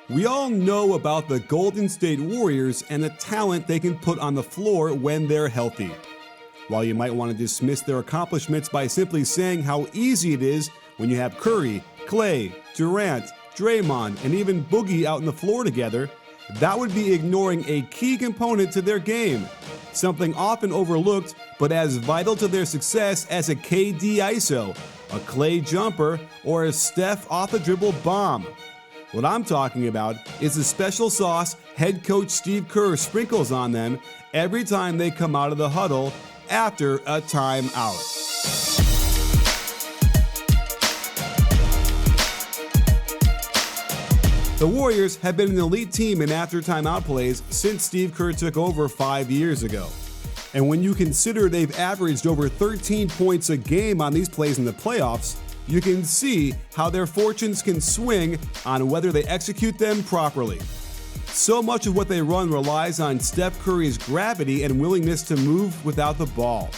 We all know about the Golden State Warriors and the talent they can put on the floor when they're healthy. While you might want to dismiss their accomplishments by simply saying how easy it is when you have Curry, Klay, Durant, Draymond, and even Boogie out on the floor together, that would be ignoring a key component to their game, something often overlooked but as vital to their success as a KD ISO, a Klay jumper, or a Steph off-the-dribble bomb. What I'm talking about is the special sauce head coach Steve Kerr sprinkles on them every time they come out of the huddle after a timeout. The Warriors have been an elite team in after timeout plays since Steve Kerr took over 5 years ago. And when you consider they've averaged over 13 points a game on these plays in the playoffs, you can see how their fortunes can swing on whether they execute them properly. So much of what they run relies on Steph Curry's gravity and willingness to move without the ball.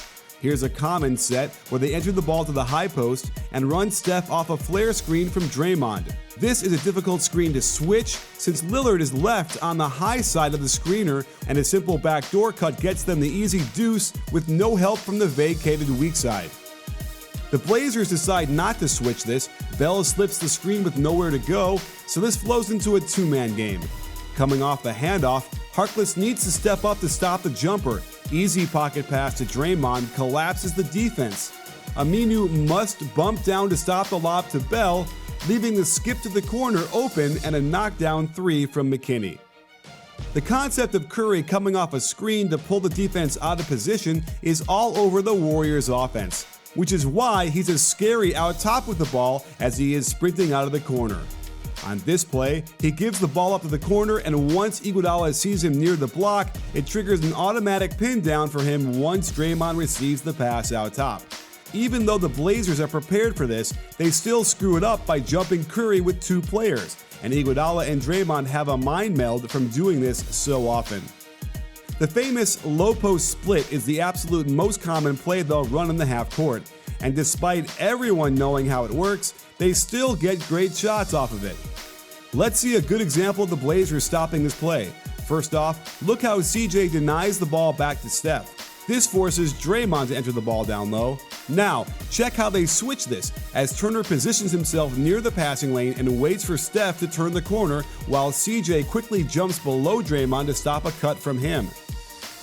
Here's a common set where they enter the ball to the high post and run Steph off a flare screen from Draymond. This is a difficult screen to switch since Lillard is left on the high side of the screener, and a simple backdoor cut gets them the easy deuce with no help from the vacated weak side. The Blazers decide not to switch this. Bell slips the screen with nowhere to go, so this flows into a two-man game. Coming off the handoff, Harkless needs to step up to stop the jumper. Easy pocket pass to Draymond collapses the defense. Aminu must bump down to stop the lob to Bell, leaving the skip to the corner open and a knockdown three from McKinney. The concept of Curry coming off a screen to pull the defense out of position is all over the Warriors' offense, which is why he's as scary out top with the ball as he is sprinting out of the corner. On this play, he gives the ball up to the corner, and once Iguodala sees him near the block, it triggers an automatic pin down for him once Draymond receives the pass out top. Even though the Blazers are prepared for this, they still screw it up by jumping Curry with two players, and Iguodala and Draymond have a mind meld from doing this so often. The famous low post split is the absolute most common play they'll run in the half court, and despite everyone knowing how it works, they still get great shots off of it. Let's see a good example of the Blazers stopping this play. First off, look how CJ denies the ball back to Steph. This forces Draymond to enter the ball down low. Now, check how they switch this, as Turner positions himself near the passing lane and waits for Steph to turn the corner, while CJ quickly jumps below Draymond to stop a cut from him.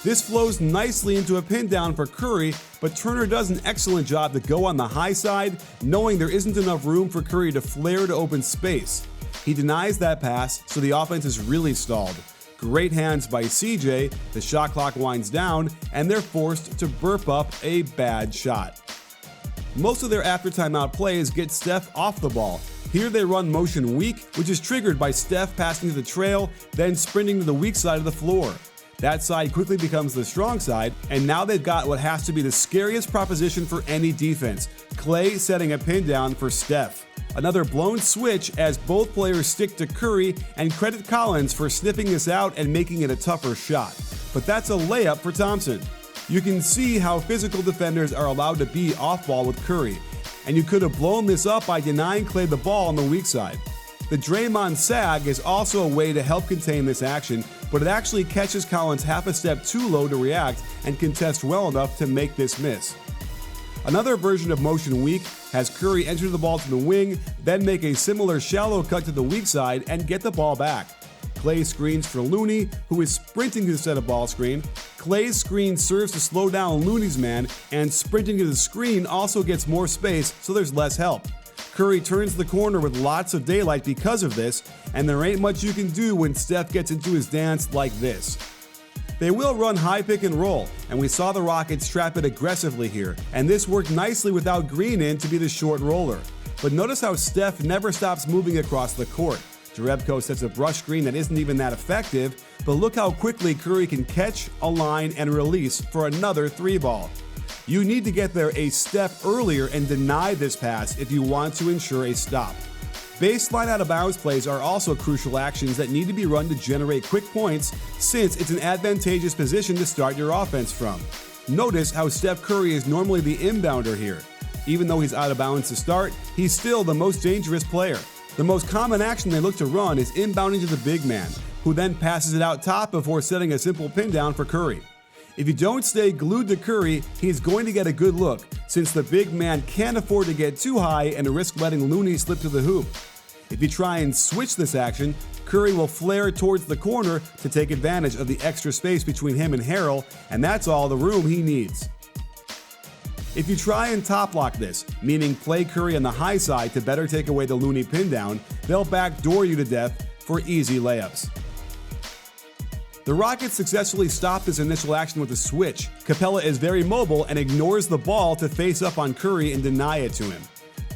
This flows nicely into a pin down for Curry, but Turner does an excellent job to go on the high side, knowing there isn't enough room for Curry to flare to open space. He denies that pass, so the offense is really stalled. Great hands by CJ, the shot clock winds down, and they're forced to burp up a bad shot. Most of their after timeout plays get Steph off the ball. Here they run motion weak, which is triggered by Steph passing to the trail, then sprinting to the weak side of the floor. That side quickly becomes the strong side, and now they've got what has to be the scariest proposition for any defense: Klay setting a pin down for Steph. Another blown switch as both players stick to Curry, and credit Collins for sniffing this out and making it a tougher shot. But that's a layup for Thompson. You can see how physical defenders are allowed to be off ball with Curry, and you could have blown this up by denying Klay the ball on the weak side. The Draymond sag is also a way to help contain this action, but it actually catches Collins half a step too low to react and contest well enough to make this miss. Another version of motion weak has Curry enter the ball to the wing, then make a similar shallow cut to the weak side and get the ball back. Klay screens for Looney, who is sprinting to set a ball screen. Klay's screen serves to slow down Looney's man, and sprinting to the screen also gets more space, so there's less help. Curry turns the corner with lots of daylight because of this, and there ain't much you can do when Steph gets into his dance like this. They will run high pick and roll, and we saw the Rockets trap it aggressively here, and this worked nicely without Green in to be the short roller. But notice how Steph never stops moving across the court. Jerebko sets a brush screen that isn't even that effective, but look how quickly Curry can catch, align, and release for another three ball. You need to get there a step earlier and deny this pass if you want to ensure a stop. Baseline out of bounds plays are also crucial actions that need to be run to generate quick points, since it's an advantageous position to start your offense from. Notice how Steph Curry is normally the inbounder here. Even though he's out of bounds to start, he's still the most dangerous player. The most common action they look to run is inbounding to the big man, who then passes it out top before setting a simple pin down for Curry. If you don't stay glued to Curry, he's going to get a good look, since the big man can't afford to get too high and risk letting Looney slip to the hoop. If you try and switch this action, Curry will flare towards the corner to take advantage of the extra space between him and Harrell, and that's all the room he needs. If you try and top lock this, meaning play Curry on the high side to better take away the Looney pin down, they'll backdoor you to death for easy layups. The Rockets successfully stopped this initial action with a switch. Capella is very mobile and ignores the ball to face up on Curry and deny it to him.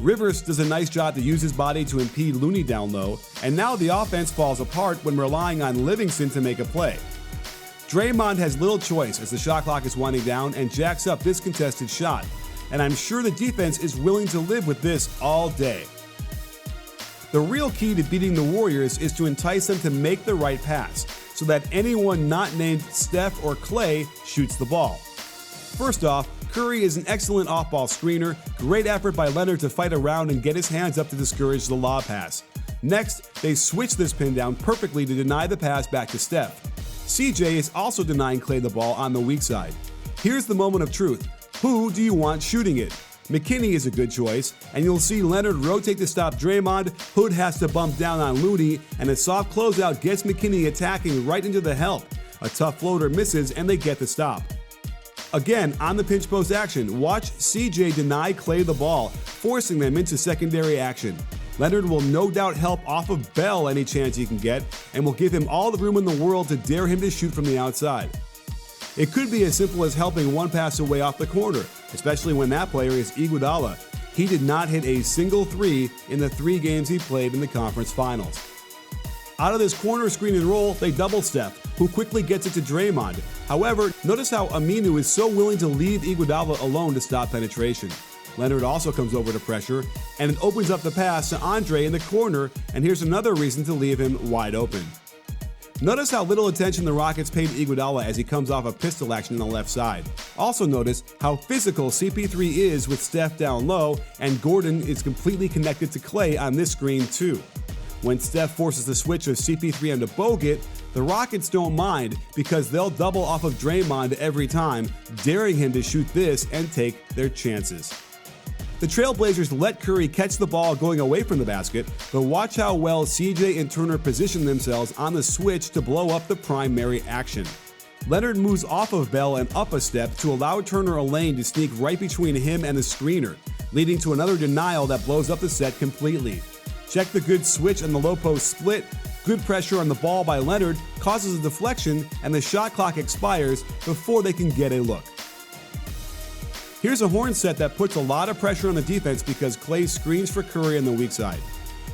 Rivers does a nice job to use his body to impede Looney down low, and now the offense falls apart when relying on Livingston to make a play. Draymond has little choice as the shot clock is winding down and jacks up this contested shot, and I'm sure the defense is willing to live with this all day. The real key to beating the Warriors is to entice them to make the right pass, so that anyone not named Steph or Clay shoots the ball. First off, Curry is an excellent off-ball screener, great effort by Leonard to fight around and get his hands up to discourage the lob pass. Next, they switch this pin down perfectly to deny the pass back to Steph. CJ is also denying Clay the ball on the weak side. Here's the moment of truth. Who do you want shooting it? McKinney is a good choice, and you'll see Leonard rotate to stop Draymond, Hood has to bump down on Looney, and a soft closeout gets McKinney attacking right into the help. A tough floater misses, and they get the stop. Again, on the pinch post action, watch CJ deny Clay the ball, forcing them into secondary action. Leonard will no doubt help off of Bell any chance he can get, and will give him all the room in the world to dare him to shoot from the outside. It could be as simple as helping one pass away off the corner, especially when that player is Iguodala. He did not hit a single three in the 3 games he played in the conference finals. Out of this corner screen and roll, they double Steph, who quickly gets it to Draymond. However, notice how Aminu is so willing to leave Iguodala alone to stop penetration. Leonard also comes over to pressure, and it opens up the pass to Andre in the corner, and here's another reason to leave him wide open. Notice how little attention the Rockets pay to Iguodala as he comes off a pistol action on the left side. Also notice how physical CP3 is with Steph down low, and Gordon is completely connected to Clay on this screen too. When Steph forces the switch of CP3 onto Bogut, the Rockets don't mind because they'll double off of Draymond every time, daring him to shoot this and take their chances. The Trailblazers let Curry catch the ball going away from the basket, but watch how well CJ and Turner position themselves on the switch to blow up the primary action. Leonard moves off of Bell and up a step to allow Turner a lane to sneak right between him and the screener, leading to another denial that blows up the set completely. Check the good switch on the low post split. Good pressure on the ball by Leonard causes a deflection, and the shot clock expires before they can get a look. Here's a horn set that puts a lot of pressure on the defense because Clay screens for Curry on the weak side.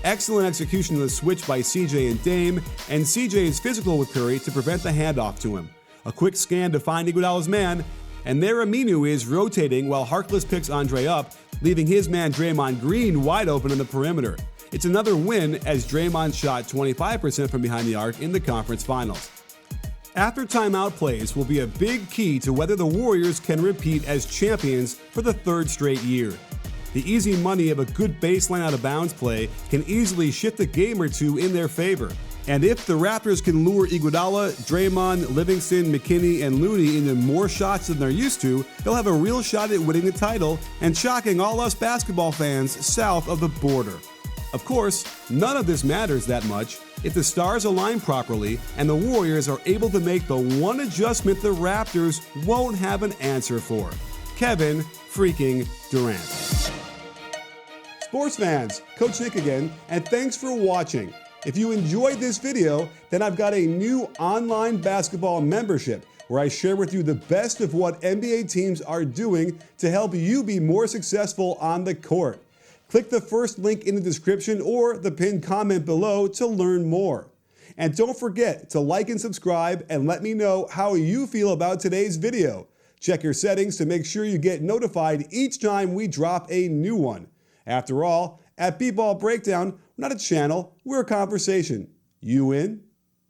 Excellent execution of the switch by CJ and Dame, and CJ is physical with Curry to prevent the handoff to him. A quick scan to find Iguodala's man, and there Aminu is rotating while Harkless picks Andre up, leaving his man Draymond Green wide open in the perimeter. It's another win as Draymond shot 25% from behind the arc in the conference finals. After timeout plays will be a big key to whether the Warriors can repeat as champions for the 3rd straight year. The easy money of a good baseline out of bounds play can easily shift a game or two in their favor. And if the Raptors can lure Iguodala, Draymond, Livingston, McKinney, and Looney into more shots than they're used to, they'll have a real shot at winning the title and shocking all us basketball fans south of the border. Of course, none of this matters that much if the stars align properly and the Warriors are able to make the one adjustment the Raptors won't have an answer for: Kevin freaking Durant. Sports fans, Coach Nick again, and thanks for watching. If you enjoyed this video, then I've got a new online basketball membership where I share with you the best of what NBA teams are doing to help you be more successful on the court. Click the first link in the description or the pinned comment below to learn more. And don't forget to like and subscribe and let me know how you feel about today's video. Check your settings to make sure you get notified each time we drop a new one. After all, at BBallBreakdown, we're not a channel, we're a conversation. You in?